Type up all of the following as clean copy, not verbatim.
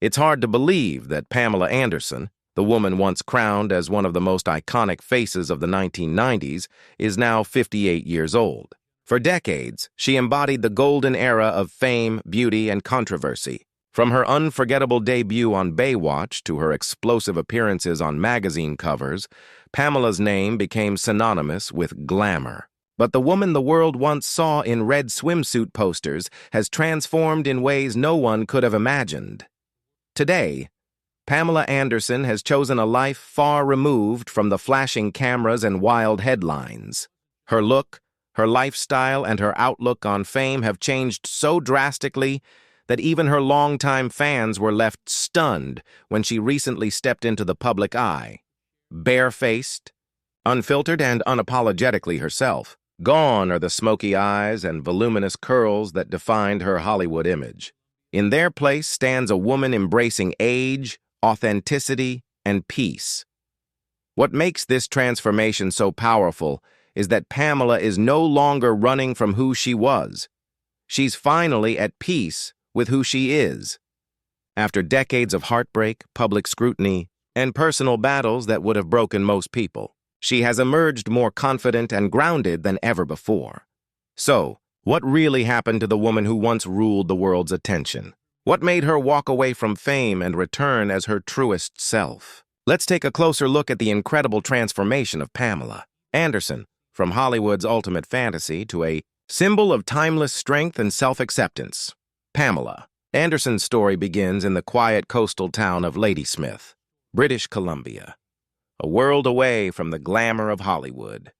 It's hard to believe that Pamela Anderson, the woman once crowned as one of the most iconic faces of the 1990s, is now 58 years old. For decades, she embodied the golden era of fame, beauty, and controversy. From her unforgettable debut on Baywatch to her explosive appearances on magazine covers, Pamela's name became synonymous with glamour. But the woman the world once saw in red swimsuit posters has transformed in ways no one could have imagined. Today, Pamela Anderson has chosen a life far removed from the flashing cameras and wild headlines. Her look, her lifestyle, and her outlook on fame have changed so drastically that even her longtime fans were left stunned when she recently stepped into the public eye. Barefaced, unfiltered, and unapologetically herself. Gone are the smoky eyes and voluminous curls that defined her Hollywood image. In their place stands a woman embracing age, authenticity, and peace. What makes this transformation so powerful is that Pamela is no longer running from who she was. She's finally at peace with who she is. After decades of heartbreak, public scrutiny, and personal battles that would have broken most people, she has emerged more confident and grounded than ever before. So, what really happened to the woman who once ruled the world's attention? What made her walk away from fame and return as her truest self? Let's take a closer look at the incredible transformation of Pamela Anderson, from Hollywood's ultimate fantasy to a symbol of timeless strength and self-acceptance. Pamela Anderson's story begins in the quiet coastal town of Ladysmith, British Columbia, a world away from the glamour of Hollywood.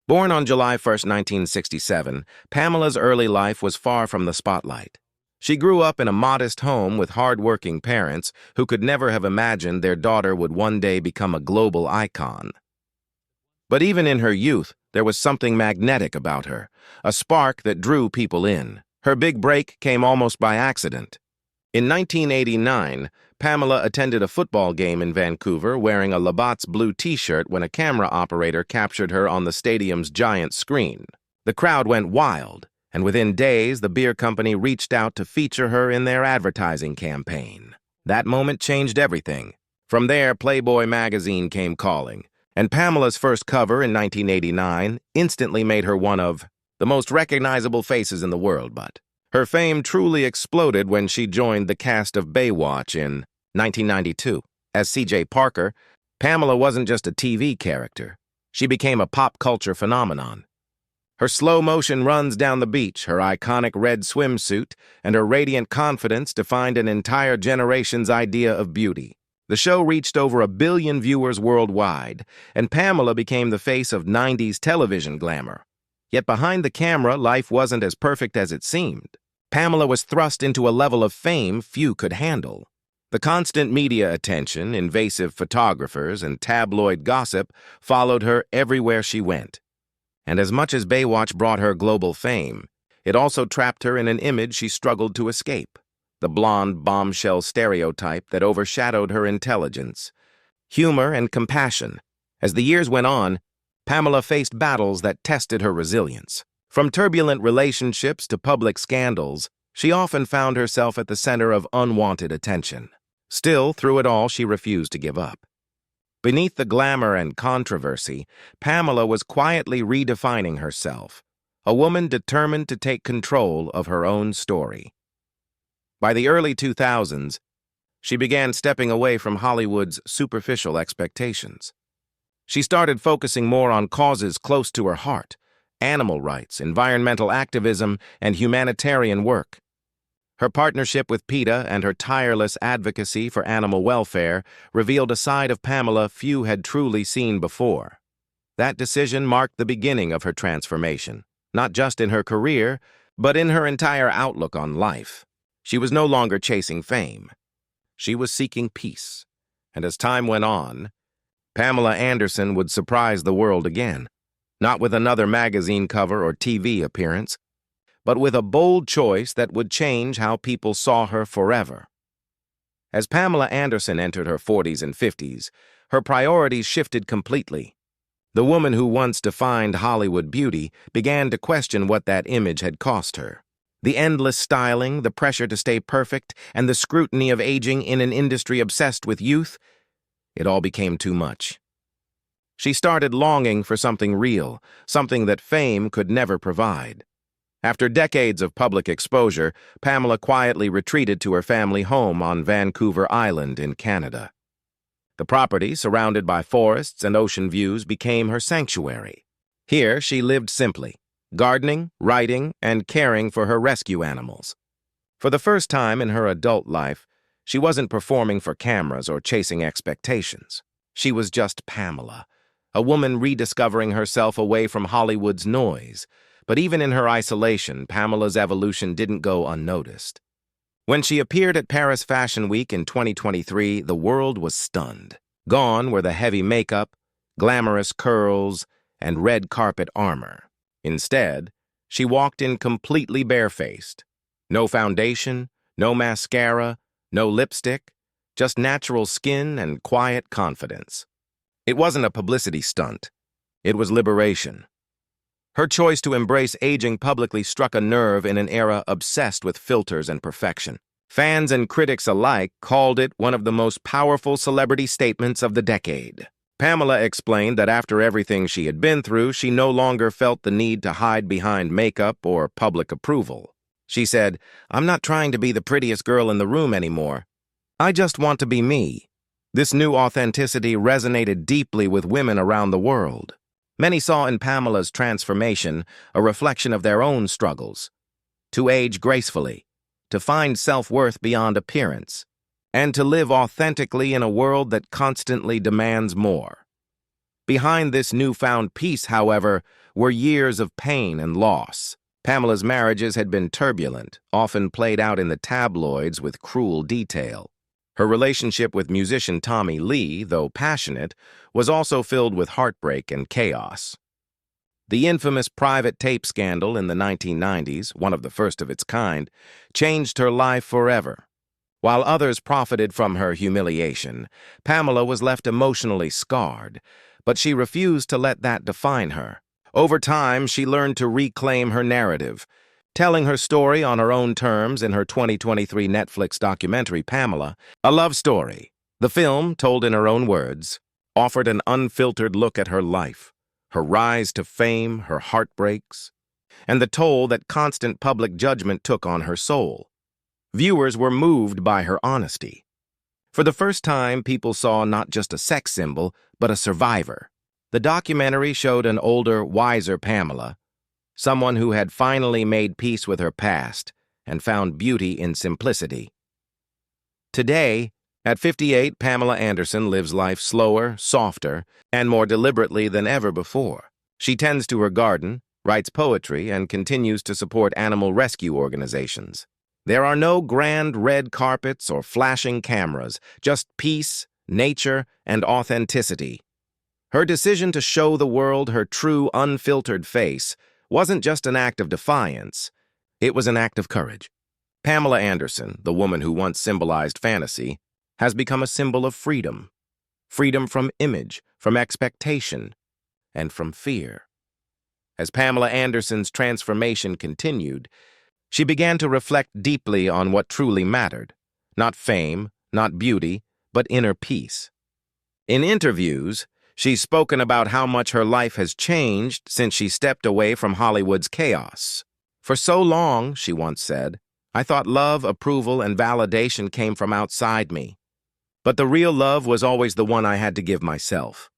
Born on July 1, 1967, Pamela's early life was far from the spotlight. She grew up in a modest home with hard-working parents who could never have imagined their daughter would one day become a global icon. But even in her youth, there was something magnetic about her, a spark that drew people in. Her big break came almost by accident. In 1989, Pamela attended a football game in Vancouver wearing a Labatt's blue t-shirt when a camera operator captured her on the stadium's giant screen. The crowd went wild, and within days, the beer company reached out to feature her in their advertising campaign. That moment changed everything. From there, Playboy magazine came calling, and Pamela's first cover in 1989 instantly made her one of the most recognizable faces in the world. But her fame truly exploded when she joined the cast of Baywatch in 1992. As C.J. Parker, Pamela wasn't just a TV character. She became a pop culture phenomenon. Her slow-motion runs down the beach, her iconic red swimsuit, and her radiant confidence defined an entire generation's idea of beauty. The show reached over 1 billion viewers worldwide, and Pamela became the face of 90s television glamour. Yet behind the camera, life wasn't as perfect as it seemed. Pamela was thrust into a level of fame few could handle. The constant media attention, invasive photographers, and tabloid gossip followed her everywhere she went. And as much as Baywatch brought her global fame, it also trapped her in an image she struggled to escape. The blonde bombshell stereotype that overshadowed her intelligence, humor, and compassion. As the years went on, Pamela faced battles that tested her resilience. From turbulent relationships to public scandals, she often found herself at the center of unwanted attention. Still, through it all, she refused to give up. Beneath the glamour and controversy, Pamela was quietly redefining herself, a woman determined to take control of her own story. By the early 2000s, she began stepping away from Hollywood's superficial expectations. She started focusing more on causes close to her heart: animal rights, environmental activism, and humanitarian work. Her partnership with PETA and her tireless advocacy for animal welfare revealed a side of Pamela few had truly seen before. That decision marked the beginning of her transformation, not just in her career, but in her entire outlook on life. She was no longer chasing fame. She was seeking peace. And as time went on, Pamela Anderson would surprise the world again, not with another magazine cover or TV appearance, but with a bold choice that would change how people saw her forever. As Pamela Anderson entered her 40s and 50s, her priorities shifted completely. The woman who once defined Hollywood beauty began to question what that image had cost her. The endless styling, the pressure to stay perfect, and the scrutiny of aging in an industry obsessed with youth, it all became too much. She started longing for something real, something that fame could never provide. After decades of public exposure, Pamela quietly retreated to her family home on Vancouver Island in Canada. The property, surrounded by forests and ocean views, became her sanctuary. Here, she lived simply, gardening, writing, and caring for her rescue animals. For the first time in her adult life, she wasn't performing for cameras or chasing expectations. She was just Pamela, a woman rediscovering herself away from Hollywood's noise. But even in her isolation, Pamela's evolution didn't go unnoticed. When she appeared at Paris Fashion Week in 2023, the world was stunned. Gone were the heavy makeup, glamorous curls, and red carpet armor. Instead, she walked in completely barefaced. No foundation, no mascara, no lipstick, just natural skin and quiet confidence. It wasn't a publicity stunt. It was liberation. Her choice to embrace aging publicly struck a nerve in an era obsessed with filters and perfection. Fans and critics alike called it one of the most powerful celebrity statements of the decade. Pamela explained that after everything she had been through, she no longer felt the need to hide behind makeup or public approval. She said, "I'm not trying to be the prettiest girl in the room anymore. I just want to be me." This new authenticity resonated deeply with women around the world. Many saw in Pamela's transformation a reflection of their own struggles. To age gracefully, to find self-worth beyond appearance, and to live authentically in a world that constantly demands more. Behind this newfound peace, however, were years of pain and loss. Pamela's marriages had been turbulent, often played out in the tabloids with cruel detail. Her relationship with musician Tommy Lee, though passionate, was also filled with heartbreak and chaos. The infamous private tape scandal in the 1990s, one of the first of its kind, changed her life forever. While others profited from her humiliation, Pamela was left emotionally scarred, but she refused to let that define her. Over time, she learned to reclaim her narrative, telling her story on her own terms in her 2023 Netflix documentary, Pamela, a love story. The film, told in her own words, offered an unfiltered look at her life, her rise to fame, her heartbreaks, and the toll that constant public judgment took on her soul. Viewers were moved by her honesty. For the first time, people saw not just a sex symbol, but a survivor. The documentary showed an older, wiser Pamela, someone who had finally made peace with her past and found beauty in simplicity. Today, at 58, Pamela Anderson lives life slower, softer, and more deliberately than ever before. She tends to her garden, writes poetry, and continues to support animal rescue organizations. There are no grand red carpets or flashing cameras, just peace, nature, and authenticity. Her decision to show the world her true, unfiltered face wasn't just an act of defiance, it was an act of courage. Pamela Anderson, the woman who once symbolized fantasy, has become a symbol of freedom. Freedom from image, from expectation, and from fear. As Pamela Anderson's transformation continued, she began to reflect deeply on what truly mattered. Not fame, not beauty, but inner peace. In interviews, she's spoken about how much her life has changed since she stepped away from Hollywood's chaos. "For so long," she once said, "I thought love, approval, and validation came from outside me. But the real love was always the one I had to give myself."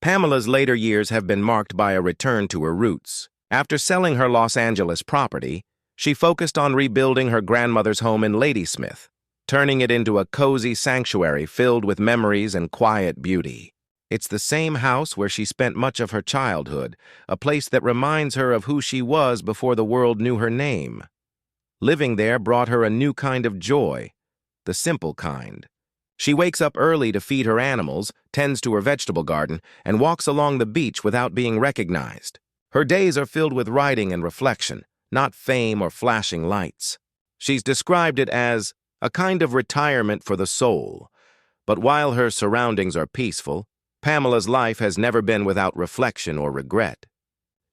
Pamela's later years have been marked by a return to her roots. After selling her Los Angeles property, she focused on rebuilding her grandmother's home in Ladysmith, turning it into a cozy sanctuary filled with memories and quiet beauty. It's the same house where she spent much of her childhood, a place that reminds her of who she was before the world knew her name. Living there brought her a new kind of joy, the simple kind. She wakes up early to feed her animals, tends to her vegetable garden, and walks along the beach without being recognized. Her days are filled with writing and reflection, not fame or flashing lights. She's described it as a kind of retirement for the soul. But while her surroundings are peaceful, Pamela's life has never been without reflection or regret.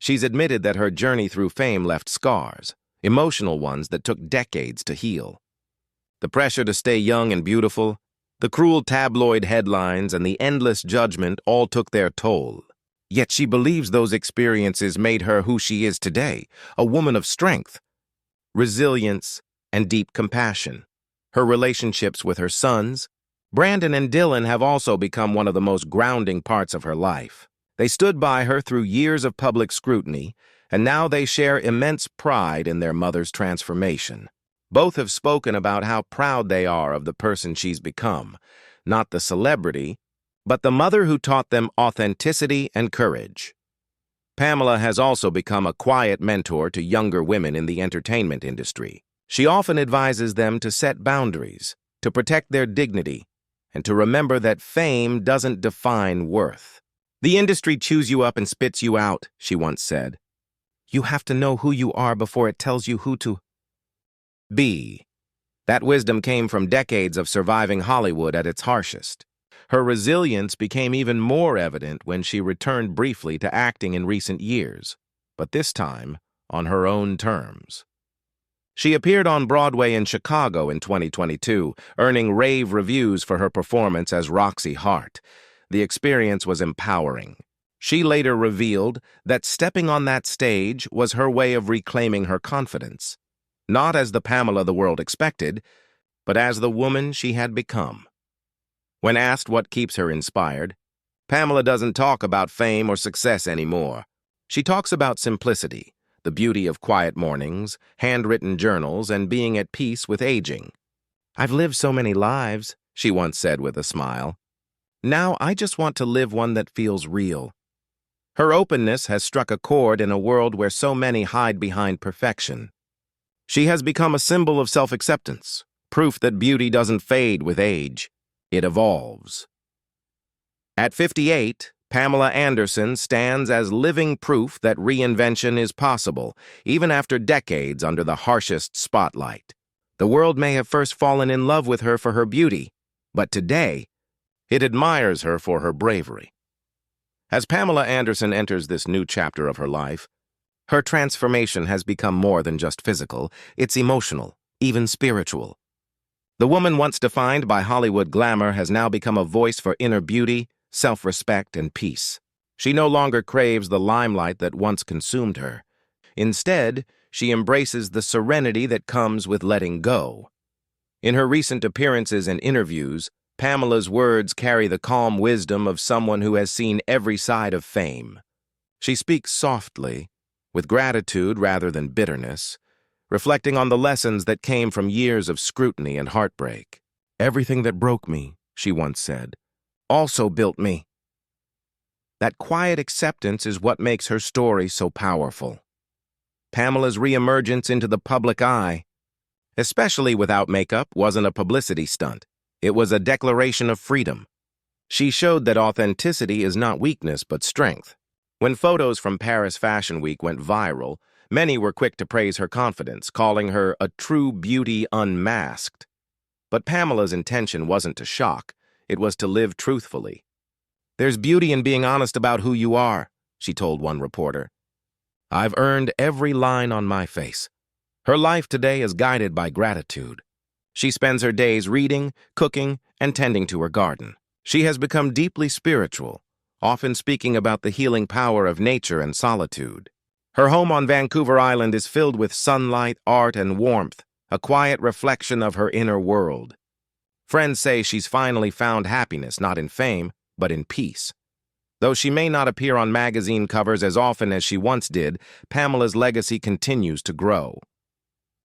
She's admitted that her journey through fame left scars. emotional ones that took decades to heal. The pressure to stay young and beautiful, the cruel tabloid headlines, and the endless judgment all took their toll. Yet she believes those experiences made her who she is today, a woman of strength, resilience, and deep compassion. Her relationships with her sons, Brandon and Dylan, have also become one of the most grounding parts of her life. They stood by her through years of public scrutiny, and now they share immense pride in their mother's transformation. Both have spoken about how proud they are of the person she's become, not the celebrity, but the mother who taught them authenticity and courage. Pamela has also become a quiet mentor to younger women in the entertainment industry. She often advises them to set boundaries, to protect their dignity, and to remember that fame doesn't define worth. "The industry chews you up and spits you out," she once said. "You have to know who you are before it tells you who to be." That wisdom came from decades of surviving Hollywood at its harshest. Her resilience became even more evident when she returned briefly to acting in recent years, but this time on her own terms. She appeared on Broadway in Chicago in 2022, earning rave reviews for her performance as Roxy Hart. The experience was empowering. She later revealed that stepping on that stage was her way of reclaiming her confidence, not as the Pamela the world expected, but as the woman she had become. When asked what keeps her inspired, Pamela doesn't talk about fame or success anymore. She talks about simplicity, the beauty of quiet mornings, handwritten journals, and being at peace with aging. "I've lived so many lives," she once said with a smile. "Now I just want to live one that feels real." Her openness has struck a chord in a world where so many hide behind perfection. She has become a symbol of self-acceptance, proof that beauty doesn't fade with age. It evolves. At 58, Pamela Anderson stands as living proof that reinvention is possible, even after decades under the harshest spotlight. The world may have first fallen in love with her for her beauty, but today, it admires her for her bravery. As Pamela Anderson enters this new chapter of her life, her transformation has become more than just physical, it's emotional, even spiritual. The woman once defined by Hollywood glamour has now become a voice for inner beauty, self-respect, and peace. She no longer craves the limelight that once consumed her. Instead, she embraces the serenity that comes with letting go. In her recent appearances and interviews, Pamela's words carry the calm wisdom of someone who has seen every side of fame. She speaks softly, with gratitude rather than bitterness, reflecting on the lessons that came from years of scrutiny and heartbreak. "Everything that broke me," she once said, "also built me." That quiet acceptance is what makes her story so powerful. Pamela's reemergence into the public eye, especially without makeup, wasn't a publicity stunt. It was a declaration of freedom. She showed that authenticity is not weakness but strength. When photos from Paris Fashion Week went viral, many were quick to praise her confidence, calling her a true beauty unmasked. But Pamela's intention wasn't to shock, it was to live truthfully. "There's beauty in being honest about who you are," she told one reporter. "I've earned every line on my face." Her life today is guided by gratitude. She spends her days reading, cooking, and tending to her garden. She has become deeply spiritual, often speaking about the healing power of nature and solitude. Her home on Vancouver Island is filled with sunlight, art, and warmth, a quiet reflection of her inner world. Friends say she's finally found happiness not in fame, but in peace. Though she may not appear on magazine covers as often as she once did, Pamela's legacy continues to grow.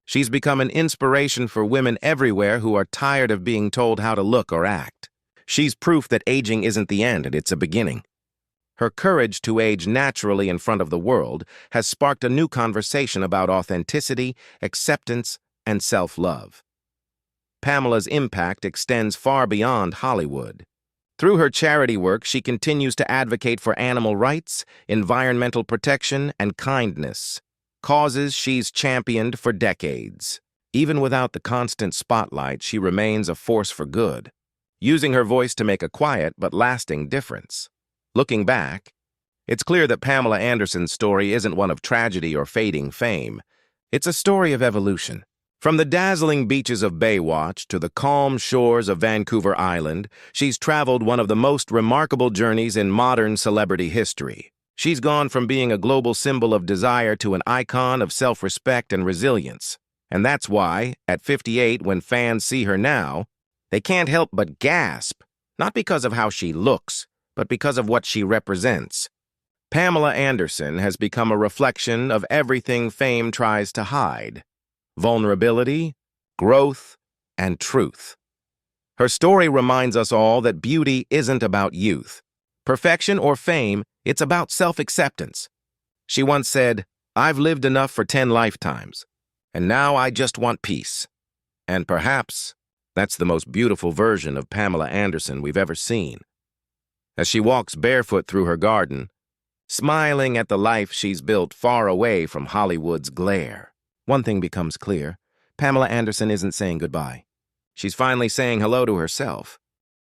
She's become an inspiration for women everywhere who are tired of being told how to look or act. She's proof that aging isn't the end, it's a beginning. Her courage to age naturally in front of the world has sparked a new conversation about authenticity, acceptance, and self-love. Pamela's impact extends far beyond Hollywood. Through her charity work, she continues to advocate for animal rights, environmental protection, and kindness, causes she's championed for decades. Even without the constant spotlight, she remains a force for good, using her voice to make a quiet but lasting difference. Looking back, it's clear that Pamela Anderson's story isn't one of tragedy or fading fame. It's a story of evolution. From the dazzling beaches of Baywatch to the calm shores of Vancouver Island, she's traveled one of the most remarkable journeys in modern celebrity history. She's gone from being a global symbol of desire to an icon of self-respect and resilience. And that's why, at 58, when fans see her now, they can't help but gasp, not because of how she looks, but because of what she represents. Pamela Anderson has become a reflection of everything fame tries to hide: vulnerability, growth, and truth. Her story reminds us all that beauty isn't about youth, perfection, or fame. It's about self-acceptance. She once said, "I've lived enough for 10 lifetimes, and now I just want peace." And perhaps that's the most beautiful version of Pamela Anderson we've ever seen. As she walks barefoot through her garden, smiling at the life she's built far away from Hollywood's glare, one thing becomes clear: Pamela Anderson isn't saying goodbye. She's finally saying hello to herself.